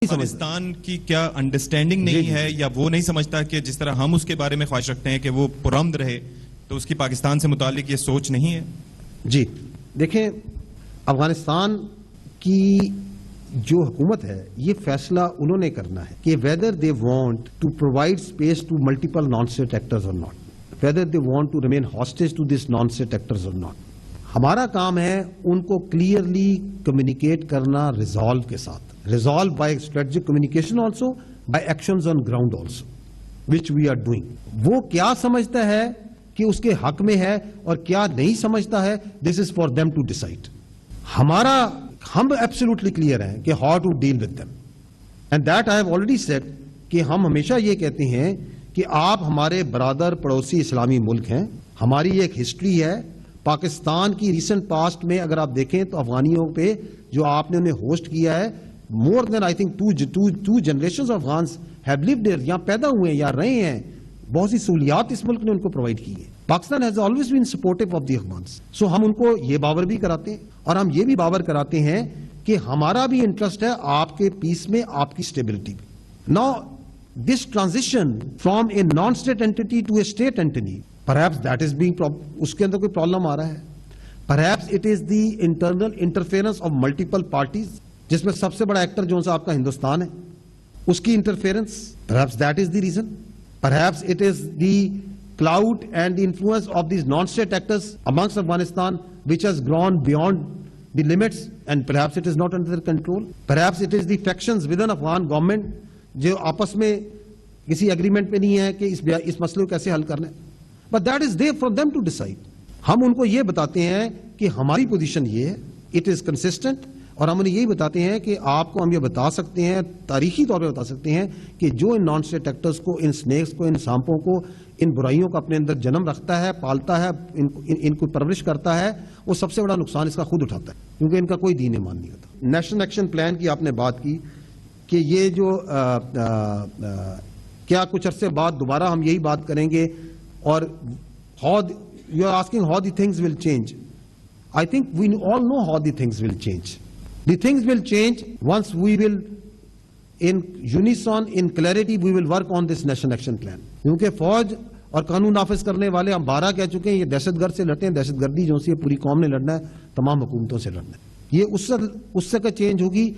پاکستان کی کیا انڈرسٹینڈنگ نہیں ہے یا وہ نہیں سمجھتا کہ جس طرح ہم اس کے بارے میں خواہش رکھتے ہیں کہ وہ پرامن رہے تو اس کی پاکستان سے متعلق یہ سوچ نہیں ہے؟ جی دیکھیں، افغانستان کی جو حکومت ہے یہ فیصلہ انہوں نے کرنا ہے کہ whether they want to provide space to multiple non state actors or not, whether they want to remain hostage to this non state actors or not. ہمارا کام ہے ان کو کلیئرلی کمیونیکیٹ کرنا ریزالو کے ساتھ، resolve by strategic communication also, by actions on ground also which we are doing. وہ کیا سمجھتا ہے کہ اس کے حق میں ہے اور کیا نہیں سمجھتا ہے، this is for them to decide. ہم ایبسولوٹلی کلیئر ہیں کہ how to deal with them, and that I have already said کہ ہم ہمیشہ یہ کہتے ہیں کہ آپ ہمارے برادر پڑوسی اسلامی ملک ہیں، ہماری ایک ہسٹری ہے. پاکستان کی ریسنٹ پاسٹ میں اگر آپ دیکھیں تو افغانیوں پہ جو آپ نے انہیں ہوسٹ کیا ہے، more than I think two generations of Afghans have lived there, یہاں پیدا ہوئے ہیں یا رہے ہیں. بہت سی سہولیات اس ملک نے ان کو پرووائڈ کی ہے. Pakistan has always been supportive of the Afghans. So ہم ان کو یہ باور بھی کراتے ہیں اور ہم یہ بھی باور کراتے ہیں کہ ہمارا بھی انٹرسٹ ہے آپ کے پیس میں، آپ کی اسٹیبلٹی میں. Now this transition from a non state entity to a state entity, perhaps that is being, اس کے اندر کوئی پرابلم آ رہا ہے. Perhaps it is the internal interference of multiple parties, جس میں سب سے بڑا ایکٹر جو آپ کا ہندوستان ہے، اس کی interference, perhaps that is the reason. Perhaps it is the clout and the influence of these non-state actors amongst Afghanistan which has grown beyond the limits, and perhaps it is not under their control. Perhaps it is the factions within Afghan government جو آپس میں کسی agreement پہ نہیں ہے کہ اس مسئلے کو کیسے حل کرنا ہے. But that is there for them to decide. ہم ان کو یہ بتاتے ہیں کہ ہماری پوزیشن یہ ہے، it is consistent، اور ہم انہیں یہی بتاتے ہیں کہ آپ کو ہم یہ بتا سکتے ہیں، تاریخی طور پہ بتا سکتے ہیں کہ جو ان نان اسٹیٹ ایکٹرز کو، ان سنیکس کو، ان سانپوں کو، ان برائیوں کو اپنے اندر جنم رکھتا ہے، پالتا ہے، ان کو پرورش کرتا ہے، وہ سب سے بڑا نقصان اس کا خود اٹھاتا ہے، کیونکہ ان کا کوئی دین ایمان نہیں ہوتا. نیشنل ایکشن پلان کی آپ نے بات کی کہ یہ جو کیا کچھ عرصے بعد دوبارہ ہم یہی بات کریں گے، اور you are asking how the things will change. I think we all know how the things will change. The things will change once we will, in unison, in clarity, we will work on this national action plan. کیونکہ فوج اور قانون نافذ کرنے والے ہم 12 کہہ چکے ہیں، یہ دہشت گرد سے لڑتے ہیں. دہشت گردی جو سی پوری قوم نے لڑنا ہے، تمام حکومتوں سے لڑنا ہے. یہ اس سے کا چینج ہوگی.